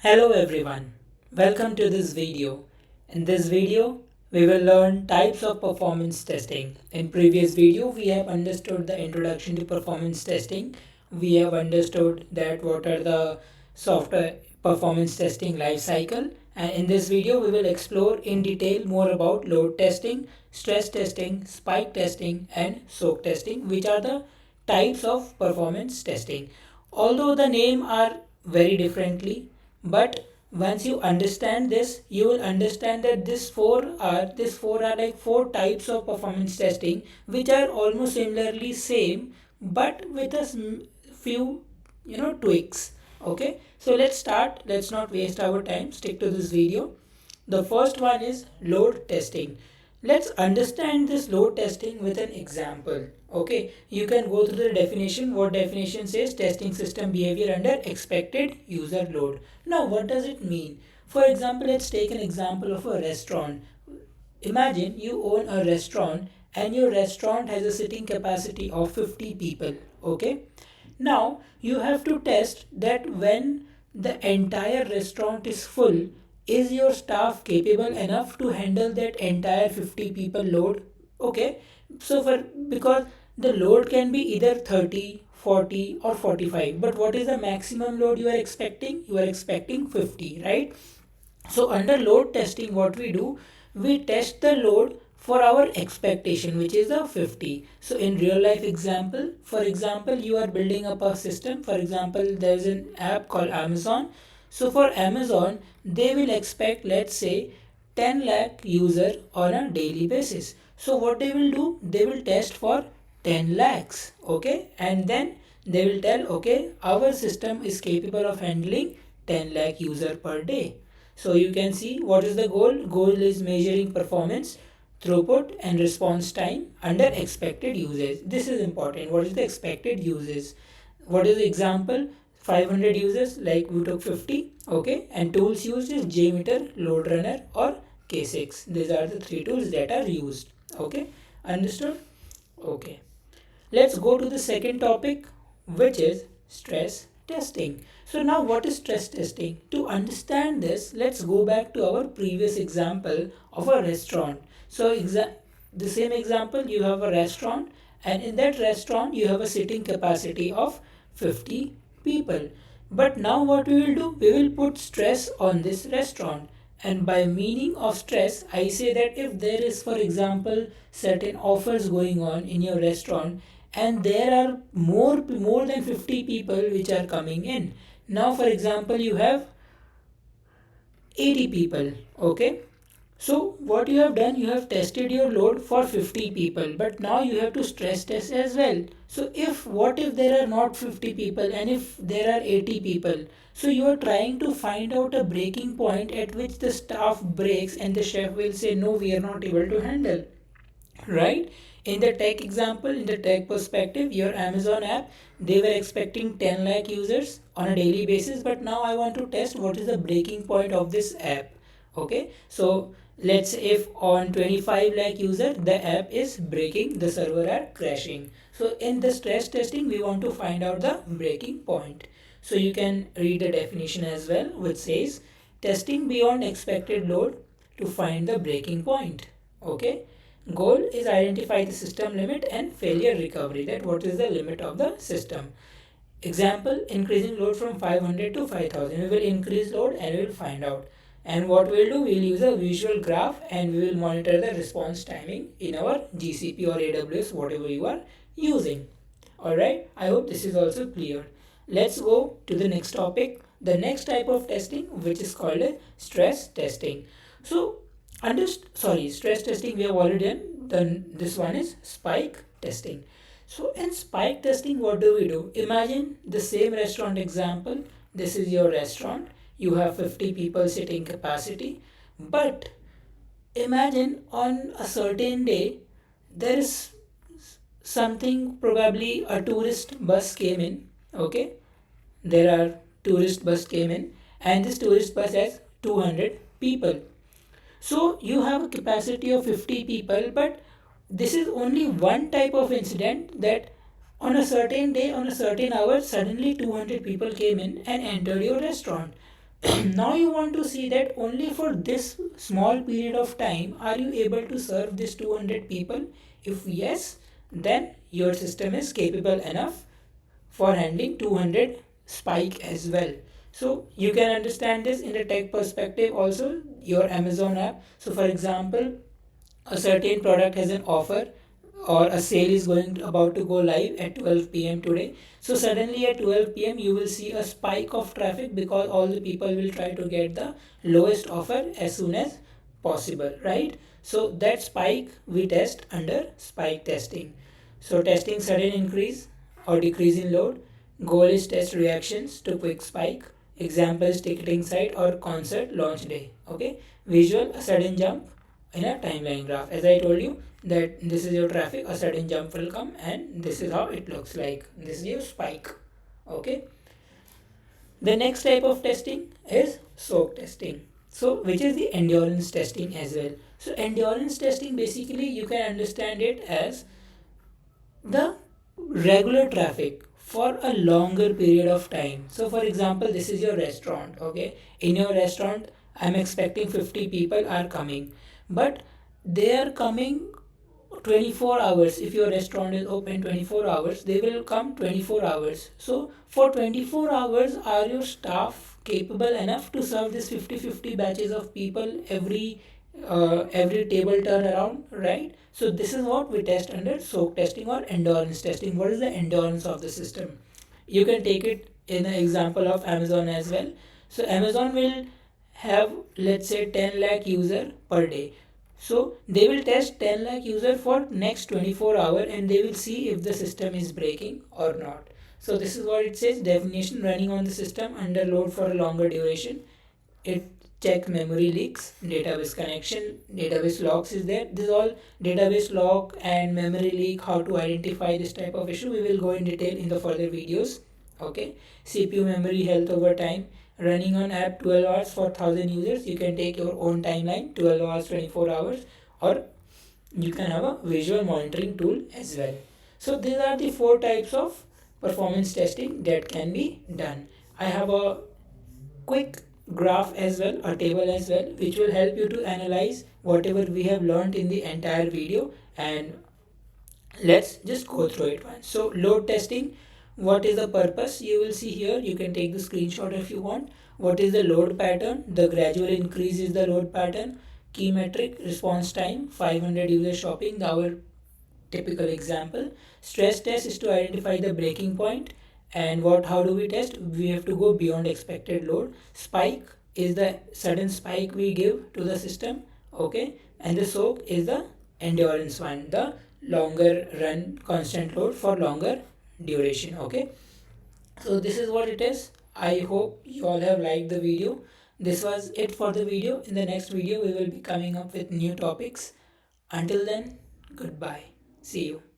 Hello everyone, welcome to this video. In this video, we will learn types of performance testing. In previous video, we have understood the introduction to performance testing. We have understood that what are the software performance testing life cycle. And in this video, we will explore in detail more about load testing, stress testing, spike testing, and soak testing, which are the types of performance testing. Although the name are very differently, but once you understand this, you will understand that these four are like four types of performance testing, which are almost similarly same, but with a few tweaks. Okay, so let's start. Let's not waste our time. Stick to this video. The first one is load testing. Let's understand this load testing with an example. Okay, you can go through the definition. What definition says? Testing system behavior under expected user load. Now, what does it mean? For example, let's take an example of a restaurant. Imagine you own a restaurant and your restaurant has a sitting capacity of 50 people. Okay, now you have to test that when the entire restaurant is full, is your staff capable enough to handle that entire 50 people load? Okay, so for because the load can be either 30, 40, or 45, but what is the maximum load you are expecting? You are expecting 50, right? So under load testing, what we do, we test the load for our expectation, which is the 50. So in real life example, for example, you are building up a system. For example, there's an app called Amazon. So for Amazon, they will expect, let's say, 10 lakh user on a daily basis. So what they will do, they will test for 10 lakhs. Okay, and then they will tell, okay, our system is capable of handling 10 lakh user per day. So you can see what is the goal. Goal is measuring performance, throughput, and response time under expected usage. This is important. What is the expected uses? What is the example? 500 users, like we took 50. Okay, and tools used is JMeter, Load Runner, or K6. These are the three tools that are used. Okay, understood? Okay. Let's go to the second topic, which is stress testing. So now what is stress testing? To understand this, let's go back to our previous example of a restaurant. So the same example, you have a restaurant, and in that restaurant you have a sitting capacity of 50 people. But now what we will do? We will put stress on this restaurant. And by meaning of stress, I say that if there is, for example, certain offers going on in your restaurant, and there are more than 50 people which are coming in. Now for example, you have 80 people. Okay, so what you have done, you have tested your load for 50 people, but now you have to stress test as well. So what if there are not 50 people and if there are 80 people? So you are trying to find out a breaking point at which the staff breaks and the chef will say, no, we are not able to handle, right? In the tech example, in the tech perspective, your Amazon app, they were expecting 10 lakh users on a daily basis, but now I want to test what is the breaking point of this app. Okay, so let's say if on 25 lakh user the app is breaking, the server are crashing. So in the stress testing, we want to find out the breaking point. So you can read the definition as well, which says testing beyond expected load to find the breaking point. Okay, goal is identify the system limit and failure recovery, that what is the limit of the system. Example, increasing load from 500 to 5000. We will increase load and we will find out. And what we'll do, we'll use a visual graph and we will monitor the response timing in our GCP or AWS, whatever you are using. Alright, I hope this is also clear. Let's go to the next topic, the next type of testing, which is called a stress testing. So stress testing we have already done. Then this one is spike testing. So in spike testing, what do we do? Imagine the same restaurant example. This is your restaurant. You have 50 people sitting capacity. But imagine on a certain day, there is something, probably a tourist bus came in. Okay, there are tourist bus came in, and this tourist bus has 200 people. So you have a capacity of 50 people, but this is only one type of incident, that on a certain day, on a certain hour, suddenly 200 people came in and entered your restaurant. Now you want to see that only for this small period of time are you able to serve this 200 people. If yes, then your system is capable enough for handling 200 spike as well. So you can understand this in a tech perspective also, your Amazon app. So for example, a certain product has an offer or a sale is about to go live at 12 p.m. today. So suddenly at 12 p.m. you will see a spike of traffic because all the people will try to get the lowest offer as soon as possible, right? So that spike we test under spike testing. So testing sudden increase or decrease in load. Goal is test reactions to quick spike. Example is ticketing site or concert launch day. Okay. Visual, a sudden jump in a timeline graph. As I told you that this is your traffic, a sudden jump will come and this is how it looks like. This is your spike. Okay. The next type of testing is soak testing. So which is the endurance testing as well. So endurance testing, basically you can understand it as the regular traffic for a longer period of time. So for example, this is your restaurant. Okay, in your restaurant I'm expecting 50 people are coming, but they are coming 24 hours. If your restaurant is open 24 hours, they will come 24 hours. So for 24 hours, are your staff capable enough to serve this 50-50 batches of people every table turn around, right? So this is what we test under soak testing or endurance testing. What is the endurance of the system? You can take it in an example of Amazon as well. So Amazon will have, let's say, 10 lakh user per day. So they will test 10 lakh user for next 24 hour and they will see if the system is breaking or not. So this is what it says: definition, running on the system under load for a longer duration. It checks memory leaks, database connection, database logs is there. This is all database log and memory leak, how to identify this type of issue. We will go in detail in the further videos. Okay. CPU memory health over time. Running on app 12 hours for 1000 users. You can take your own timeline, 12 hours, 24 hours, or you can have a visual monitoring tool as well. So these are the four types of performance testing that can be done. I have a quick graph as well, a table as well, which will help you to analyze whatever we have learned in the entire video, and let's just go through it once. So load testing, what is the purpose? You will see here, you can take the screenshot if you want. What is the load pattern? The gradual increase is the load pattern. Key metric, response time, 500 user shopping, our typical example. Stress test is to identify the breaking point. And how do we test? We have to go beyond expected load. Spike is the sudden spike we give to the system. Okay. And the soak is the endurance one, the longer run constant load for longer duration. Okay. So this is what it is. I hope you all have liked the video. This was it for the video. In the next video we will be coming up with new topics. Until then, goodbye. See you.